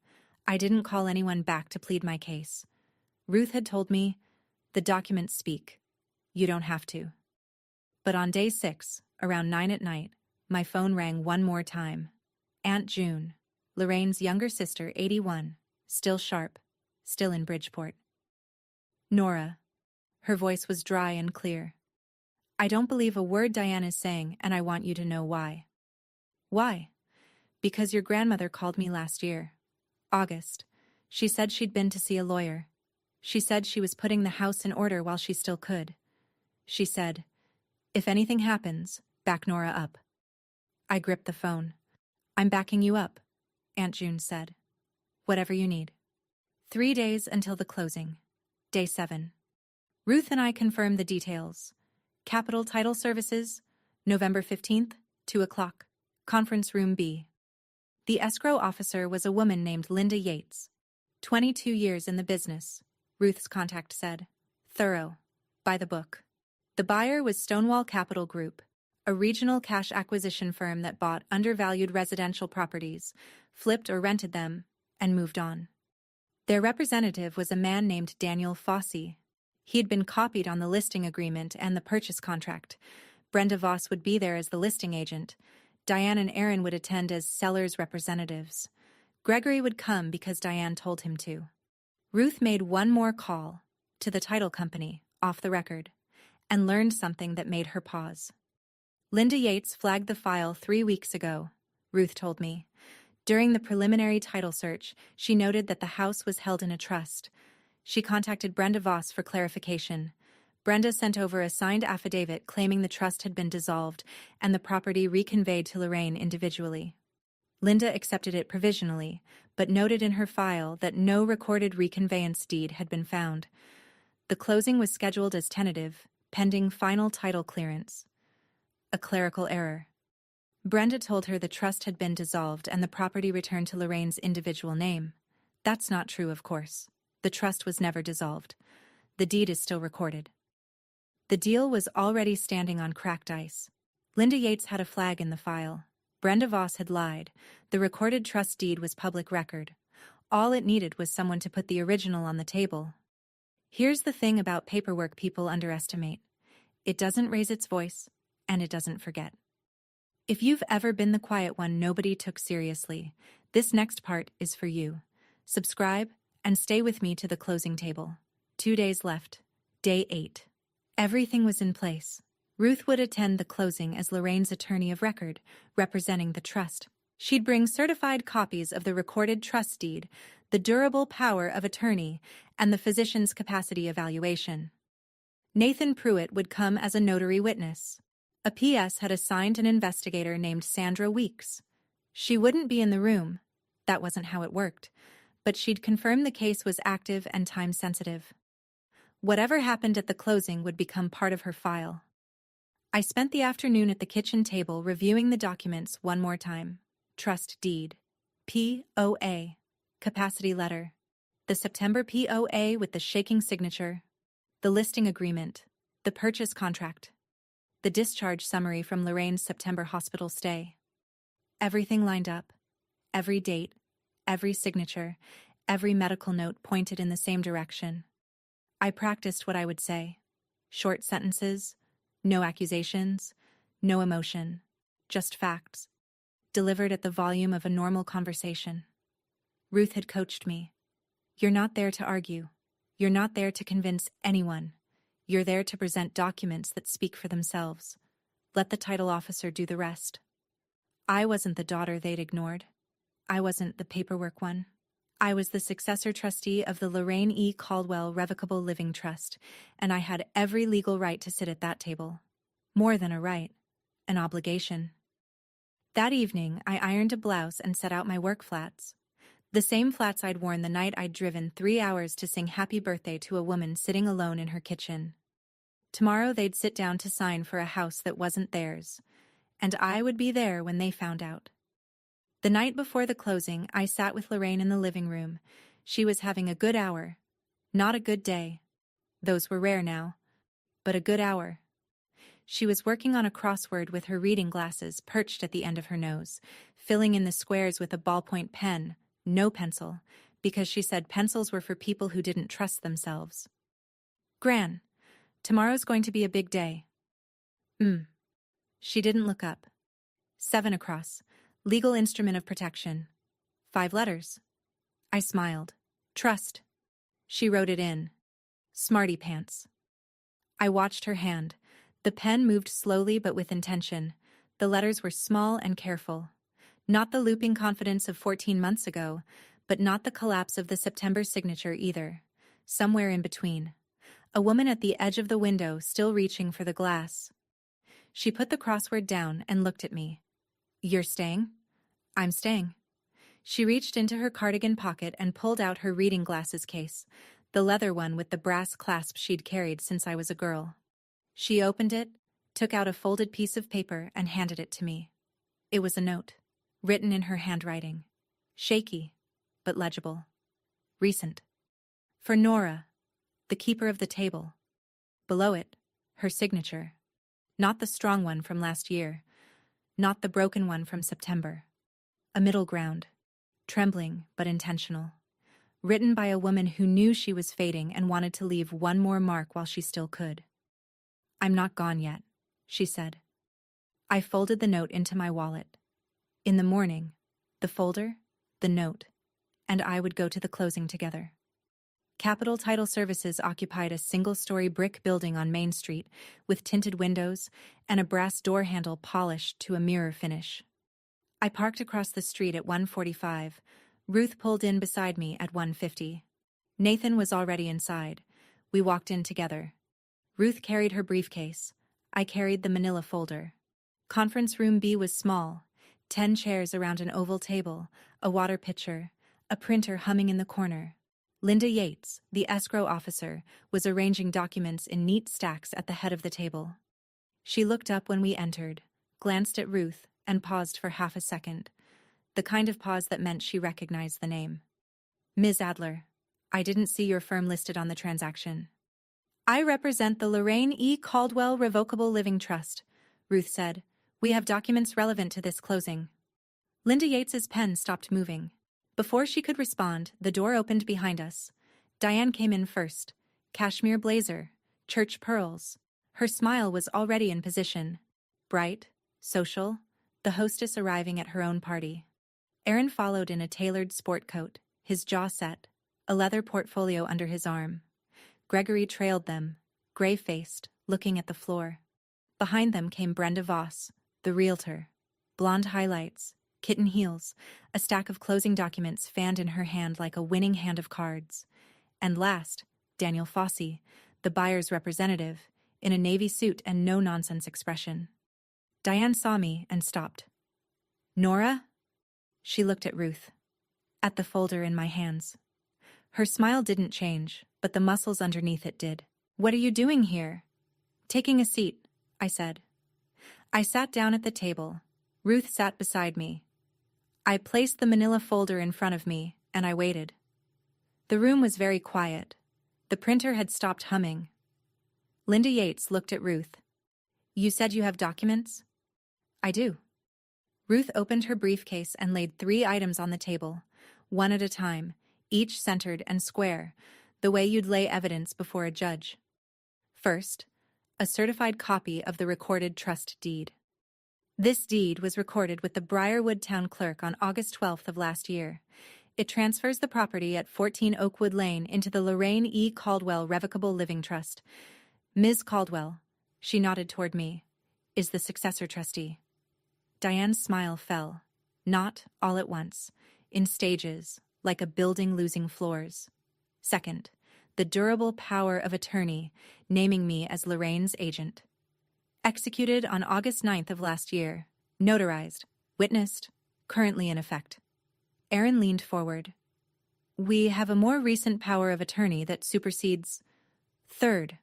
I didn't call anyone back to plead my case. Ruth had told me, "The documents speak. You don't have to." But on day 6, around 9 at night, my phone rang one more time. Aunt June, Lorraine's younger sister, 81, still sharp, still in Bridgeport. "Nora." Her voice was dry and clear. "I don't believe a word Diane is saying, and I want you to know why." "Why?" "Because your grandmother called me last year. August. She said she'd been to see a lawyer. She said she was putting the house in order while she still could. She said, 'If anything happens, back Nora up.'" I gripped the phone. "I'm backing you up," Aunt June said. "Whatever you need." 3 days until the closing. Day 7. Ruth and I confirmed the details. Capital Title Services, November 15th, 2 o'clock. Conference Room B. The escrow officer was a woman named Linda Yates. 22 years in the business, Ruth's contact said. Thorough. By the book. The buyer was Stonewall Capital Group, a regional cash acquisition firm that bought undervalued residential properties, flipped or rented them, and moved on. Their representative was a man named Daniel Fossey. He had been copied on the listing agreement and the purchase contract. Brenda Voss would be there as the listing agent. Diane and Aaron would attend as sellers' representatives. Gregory would come because Diane told him to. Ruth made one more call, to the title company, off the record, and learned something that made her pause. Linda Yates flagged the file 3 weeks ago, Ruth told me. During the preliminary title search, she noted that the house was held in a trust. She contacted Brenda Voss for clarification. Brenda sent over a signed affidavit claiming the trust had been dissolved and the property reconveyed to Lorraine individually. Linda accepted it provisionally, but noted in her file that no recorded reconveyance deed had been found. The closing was scheduled as tentative, pending final title clearance. A clerical error. Brenda told her the trust had been dissolved and the property returned to Lorraine's individual name. That's not true, of course. The trust was never dissolved. The deed is still recorded. The deal was already standing on cracked ice. Linda Yates had a flag in the file. Brenda Voss had lied. The recorded trust deed was public record. All it needed was someone to put the original on the table. Here's the thing about paperwork people underestimate. It doesn't raise its voice, and it doesn't forget. If you've ever been the quiet one nobody took seriously, this next part is for you. Subscribe and stay with me to the closing table. 2 days left. Day 8. Everything was in place. Ruth would attend the closing as Lorraine's attorney of record, representing the trust. She'd bring certified copies of the recorded trust deed, the durable power of attorney, and the physician's capacity evaluation. Nathan Pruitt would come as a notary witness. A PS had assigned an investigator named Sandra Weeks. She wouldn't be in the room. That wasn't how it worked. But she'd confirm the case was active and time-sensitive. Whatever happened at the closing would become part of her file. I spent the afternoon at the kitchen table reviewing the documents one more time. Trust deed. POA. Capacity letter. The September POA with the shaking signature. The listing agreement. The purchase contract. The discharge summary from Lorraine's September hospital stay. Everything lined up. Every date, every signature, every medical note pointed in the same direction. I practiced what I would say. Short sentences, no accusations, no emotion, just facts, delivered at the volume of a normal conversation. Ruth had coached me. You're not there to argue. You're not there to convince anyone. You're there to present documents that speak for themselves. Let the title officer do the rest. I wasn't the daughter they'd ignored. I wasn't the paperwork one. I was the successor trustee of the Lorraine E. Caldwell Revocable Living Trust, and I had every legal right to sit at that table. More than a right, an obligation. That evening, I ironed a blouse and set out my work flats. The same flats I'd worn the night I'd driven 3 hours to sing happy birthday to a woman sitting alone in her kitchen. Tomorrow they'd sit down to sign for a house that wasn't theirs, and I would be there when they found out. The night before the closing, I sat with Lorraine in the living room. She was having a good hour. Not a good day. Those were rare now. But a good hour. She was working on a crossword with her reading glasses perched at the end of her nose, filling in the squares with a ballpoint pen, no pencil, because she said pencils were for people who didn't trust themselves. Gran, tomorrow's going to be a big day. She didn't look up. 7 across. Legal instrument of protection. 5 letters. I smiled. Trust. She wrote it in. Smarty pants. I watched her hand. The pen moved slowly but with intention. The letters were small and careful. Not the looping confidence of 14 months ago, but not the collapse of the September signature either. Somewhere in between. A woman at the edge of the window, still reaching for the glass. She put the crossword down and looked at me. You're staying? I'm staying. She reached into her cardigan pocket and pulled out her reading glasses case, the leather one with the brass clasp she'd carried since I was a girl. She opened it, took out a folded piece of paper and handed it to me. It was a note, written in her handwriting. Shaky, but legible. Recent. For Nora, the keeper of the table. Below it, her signature. Not the strong one from last year. Not the broken one from September. A middle ground. Trembling, but intentional. Written by a woman who knew she was fading and wanted to leave one more mark while she still could. "I'm not gone yet," she said. I folded the note into my wallet. In the morning, the folder, the note, and I would go to the closing together. Capital Title Services occupied a single-story brick building on Main Street with tinted windows and a brass door handle polished to a mirror finish. I parked across the street at 1:45. Ruth pulled in beside me at 1:50. Nathan was already inside. We walked in together. Ruth carried her briefcase. I carried the manila folder. Conference room B was small, 10 chairs around an oval table, a water pitcher, a printer humming in the corner. Linda Yates, the escrow officer, was arranging documents in neat stacks at the head of the table. She looked up when we entered, glanced at Ruth, and paused for half a second, the kind of pause that meant she recognized the name. "Ms. Adler, I didn't see your firm listed on the transaction." "I represent the Lorraine E. Caldwell Revocable Living Trust," Ruth said. "We have documents relevant to this closing." Linda Yates's pen stopped moving. Before she could respond, the door opened behind us. Diane came in first. Cashmere blazer, church pearls. Her smile was already in position. Bright, social, the hostess arriving at her own party. Aaron followed in a tailored sport coat, his jaw set, a leather portfolio under his arm. Gregory trailed them, gray-faced, looking at the floor. Behind them came Brenda Voss, the realtor. Blonde highlights, kitten heels, a stack of closing documents fanned in her hand like a winning hand of cards. And last, Daniel Fossey, the buyer's representative, in a navy suit and no-nonsense expression. Diane saw me and stopped. "Nora?" She looked at Ruth. At the folder in my hands. Her smile didn't change, but the muscles underneath it did. "What are you doing here?" "Taking a seat," I said. I sat down at the table. Ruth sat beside me. I placed the manila folder in front of me, and I waited. The room was very quiet. The printer had stopped humming. Linda Yates looked at Ruth. "You said you have documents?" "I do." Ruth opened her briefcase and laid 3 items on the table, one at a time, each centered and square, the way you'd lay evidence before a judge. First, a certified copy of the recorded trust deed. This deed was recorded with the Briarwood Town Clerk on August 12th of last year. It transfers the property at 14 Oakwood Lane into the Lorraine E. Caldwell Revocable Living Trust. Ms. Caldwell, she nodded toward me, is the successor trustee. Diane's smile fell, not all at once, in stages, like a building losing floors. Second, the durable power of attorney, naming me as Lorraine's agent. Executed on August 9th of last year, notarized, witnessed, currently in effect. Aaron leaned forward. "We have a more recent power of attorney that supersedes..." Third,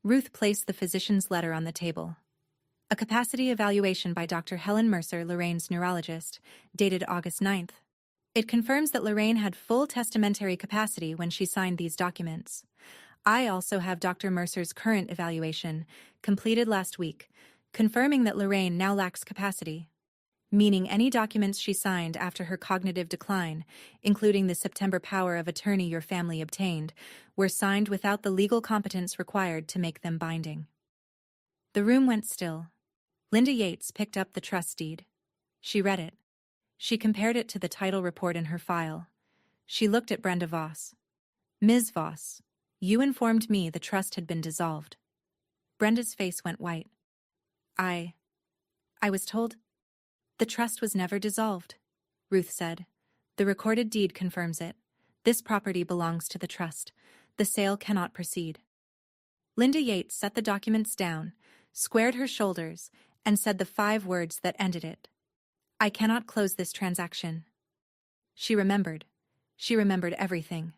Ruth placed the physician's letter on the table. A capacity evaluation by Dr. Helen Mercer, Lorraine's neurologist, dated August 9th. It confirms that Lorraine had full testamentary capacity when she signed these documents. I also have Dr. Mercer's current evaluation, completed last week, confirming that Lorraine now lacks capacity, meaning any documents she signed after her cognitive decline, including the September power of attorney your family obtained, were signed without the legal competence required to make them binding. The room went still. Linda Yates picked up the trust deed. She read it. She compared it to the title report in her file. She looked at Brenda Voss. "Ms. Voss, you informed me the trust had been dissolved." Brenda's face went white. I was told..." "The trust was never dissolved," Ruth said. "The recorded deed confirms it. This property belongs to the trust. The sale cannot proceed." Linda Yates set the documents down, squared her shoulders, and said the 5 words that ended it. "I cannot close this transaction." She remembered. She remembered everything.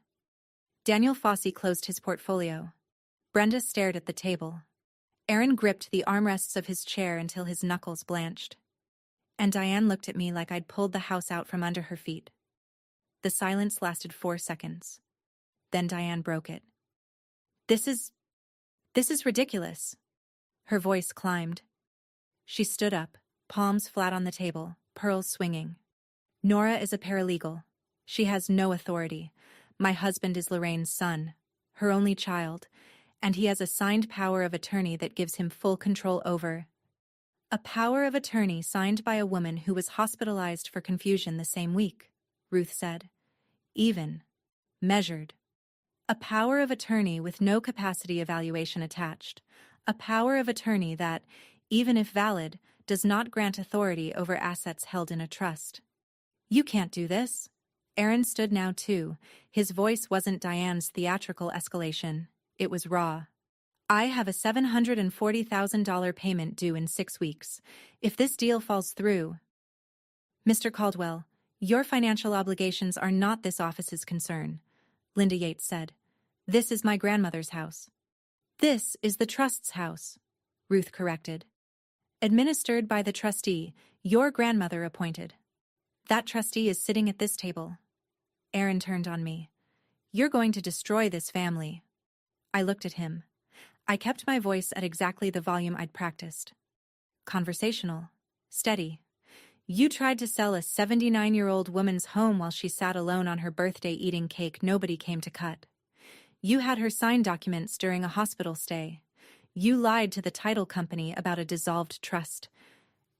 Daniel Fossey closed his portfolio. Brenda stared at the table. Aaron gripped the armrests of his chair until his knuckles blanched. And Diane looked at me like I'd pulled the house out from under her feet. The silence lasted 4 seconds. Then Diane broke it. This is ridiculous. Her voice climbed. She stood up, palms flat on the table, pearls swinging. Nora is a paralegal. She has no authority. My husband is Lorraine's son, her only child, and he has a signed power of attorney that gives him full control over. A power of attorney signed by a woman who was hospitalized for confusion the same week, Ruth said. Even. Measured. A power of attorney with no capacity evaluation attached. A power of attorney that, even if valid, does not grant authority over assets held in a trust. You can't do this. Aaron stood now too. His voice wasn't Diane's theatrical escalation. It was raw. I have a $740,000 payment due in 6 weeks. If this deal falls through... Mr. Caldwell, your financial obligations are not this office's concern, Linda Yates said. This is my grandmother's house. This is the trust's house, Ruth corrected. Administered by the trustee, your grandmother appointed. That trustee is sitting at this table. Aaron turned on me. You're going to destroy this family. I looked at him. I kept my voice at exactly the volume I'd practiced. Conversational. Steady. You tried to sell a 79-year-old woman's home while she sat alone on her birthday eating cake nobody came to cut. You had her sign documents during a hospital stay. You lied to the title company about a dissolved trust.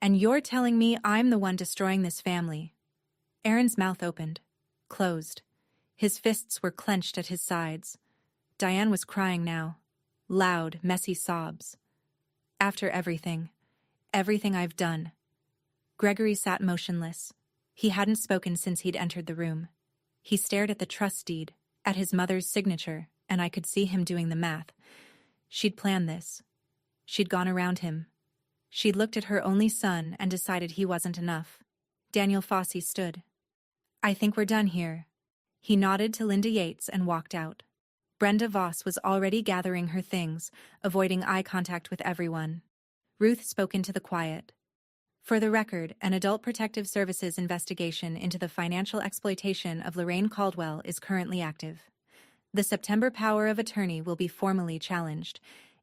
And you're telling me I'm the one destroying this family. Aaron's mouth opened. Closed. His fists were clenched at his sides. Diane was crying now. Loud, messy sobs. After everything I've done. Gregory sat motionless. He hadn't spoken since he'd entered the room. He stared at the trust deed, at his mother's signature, and I could see him doing the math. She'd planned this. She'd gone around him. She'd looked at her only son and decided he wasn't enough. Daniel Fossey stood. I think we're done here. He nodded to Linda Yates and walked out. Brenda Voss was already gathering her things, avoiding eye contact with everyone. Ruth spoke into the quiet. For the record, an Adult Protective Services investigation into the financial exploitation of Lorraine Caldwell is currently active. The September power of attorney will be formally challenged.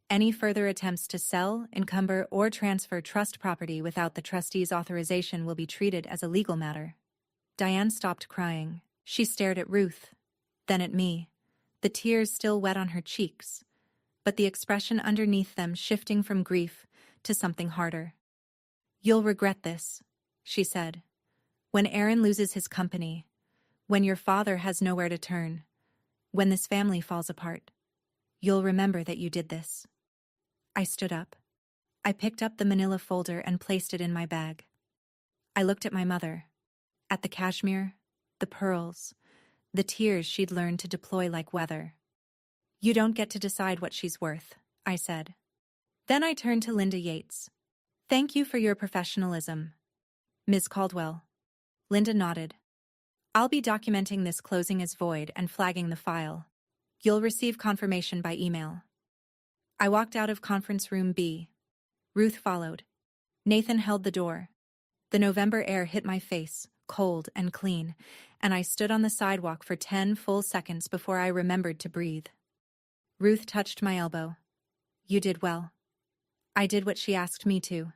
Any further attempts to sell, encumber, or transfer trust property without the trustee's authorization will be treated as a legal matter. Diane stopped crying. She stared at Ruth, then at me, the tears still wet on her cheeks, but the expression underneath them shifting from grief to something harder. You'll regret this, she said. When Aaron loses his company, when your father has nowhere to turn, when this family falls apart, you'll remember that you did this. I stood up. I picked up the manila folder and placed it in my bag. I looked at my mother, at the cashmere, the pearls, the tears she'd learned to deploy like weather. You don't get to decide what she's worth, I said. Then I turned to Linda Yates. Thank you for your professionalism. Ms. Caldwell. Linda nodded. I'll be documenting this closing as void and flagging the file. You'll receive confirmation by email. I walked out of conference room B. Ruth followed. Nathan held the door. The November air hit my face, cold and clean, and I stood on the sidewalk for 10 full seconds before I remembered to breathe. Ruth touched my elbow. You did well. I did what she asked me to.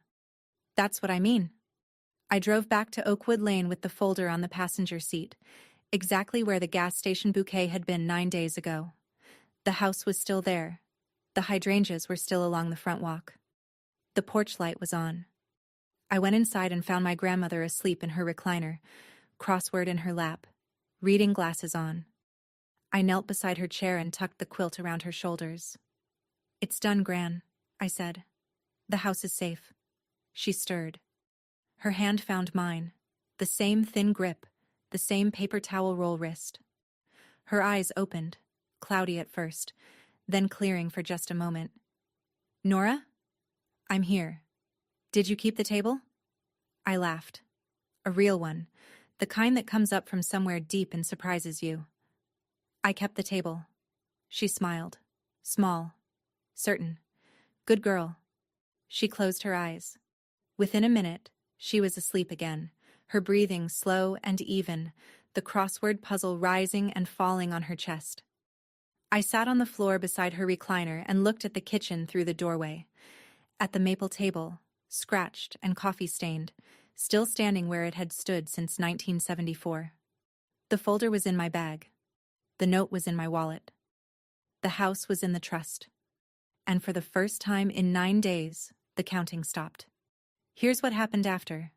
That's what I mean. I drove back to Oakwood Lane with the folder on the passenger seat, exactly where the gas station bouquet had been 9 days ago. The house was still there. The hydrangeas were still along the front walk. The porch light was on. I went inside and found my grandmother asleep in her recliner, crossword in her lap, reading glasses on. I knelt beside her chair and tucked the quilt around her shoulders. It's done, Gran, I said. The house is safe. She stirred. Her hand found mine, the same thin grip, the same paper towel roll wrist. Her eyes opened, cloudy at first, then clearing for just a moment. Nora? I'm here. Did you keep the table? I laughed. A real one. the kind that comes up from somewhere deep and surprises you. I kept the table. She smiled. Small. Certain. Good girl. She closed her eyes. Within a minute, she was asleep again, her breathing slow and even, the crossword puzzle rising and falling on her chest. I sat on the floor beside her recliner and looked at the kitchen through the doorway. At the maple table, scratched and coffee-stained, still standing where it had stood since 1974. The folder was in my bag. The note was in my wallet. The house was in the trust. And for the first time in 9 days, the counting stopped. Here's what happened after.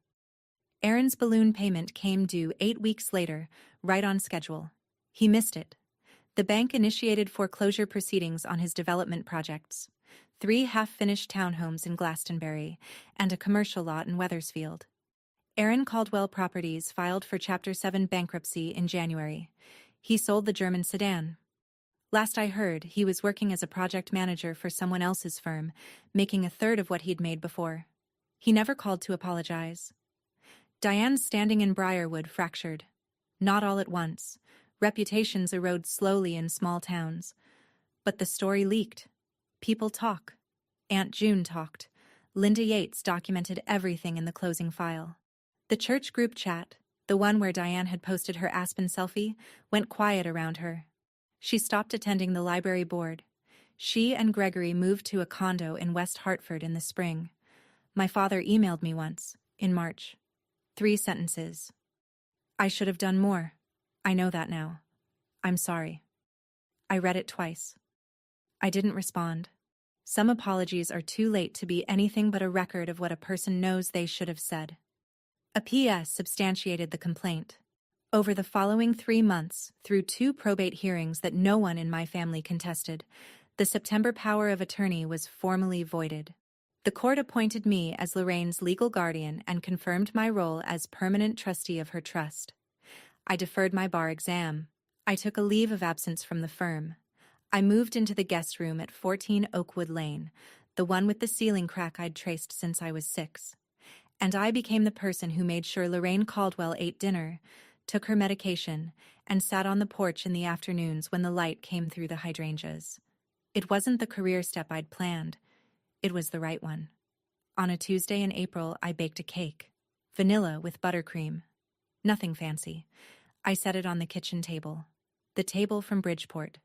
Aaron's balloon payment came due 8 weeks later, right on schedule. He missed it. The bank initiated foreclosure proceedings on his development projects, 3 half-finished townhomes in Glastonbury and a commercial lot in Wethersfield. Aaron Caldwell Properties filed for Chapter 7 bankruptcy in January. He sold the German sedan. Last I heard, he was working as a project manager for someone else's firm, making a third of what he'd made before. He never called to apologize. Diane's standing in Briarwood fractured. Not all at once. Reputations erode slowly in small towns. But the story leaked. People talk. Aunt June talked. Linda Yates documented everything in the closing file. The church group chat, the one where Diane had posted her Aspen selfie, went quiet around her. She stopped attending the library board. She and Gregory moved to a condo in West Hartford in the spring. My father emailed me once, in March. 3 sentences. I should have done more. I know that now. I'm sorry. I read it twice. I didn't respond. Some apologies are too late to be anything but a record of what a person knows they should have said. A PS substantiated the complaint. Over the following 3 months, through 2 probate hearings that no one in my family contested, the September power of attorney was formally voided. The court appointed me as Lorraine's legal guardian and confirmed my role as permanent trustee of her trust. I deferred my bar exam. I took a leave of absence from the firm. I moved into the guest room at 14 Oakwood Lane, the one with the ceiling crack I'd traced since I was 6. And I became the person who made sure Lorraine Caldwell ate dinner, took her medication, and sat on the porch in the afternoons when the light came through the hydrangeas. It wasn't the career step I'd planned. It was the right one. On a Tuesday in April, I baked a cake. Vanilla with buttercream. Nothing fancy. I set it on the kitchen table. The table from Bridgeport.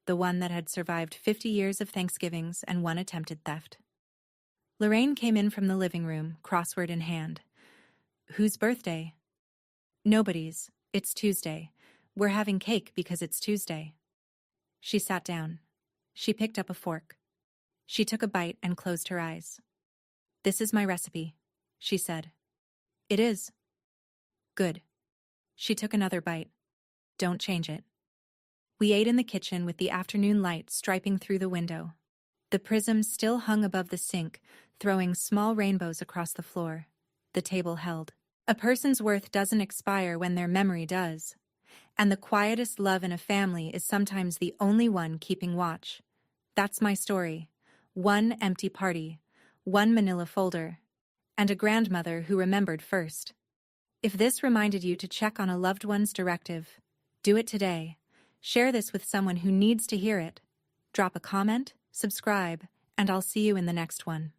The one that had survived 50 years of Thanksgivings and 1 attempted theft. Lorraine came in from the living room, crossword in hand. Whose birthday? Nobody's. It's Tuesday. We're having cake because it's Tuesday. She sat down. She picked up a fork. She took a bite and closed her eyes. This is my recipe, she said. It is. Good. She took another bite. Don't change it. We ate in the kitchen with the afternoon light striping through the window. The prism still hung above the sink, throwing small rainbows across the floor. The table held. A person's worth doesn't expire when their memory does. And the quietest love in a family is sometimes the only one keeping watch. That's my story. 1 empty party, 1 manila folder, and a grandmother who remembered first. If this reminded you to check on a loved one's directive, do it today. Share this with someone who needs to hear it. Drop a comment, subscribe, and I'll see you in the next one.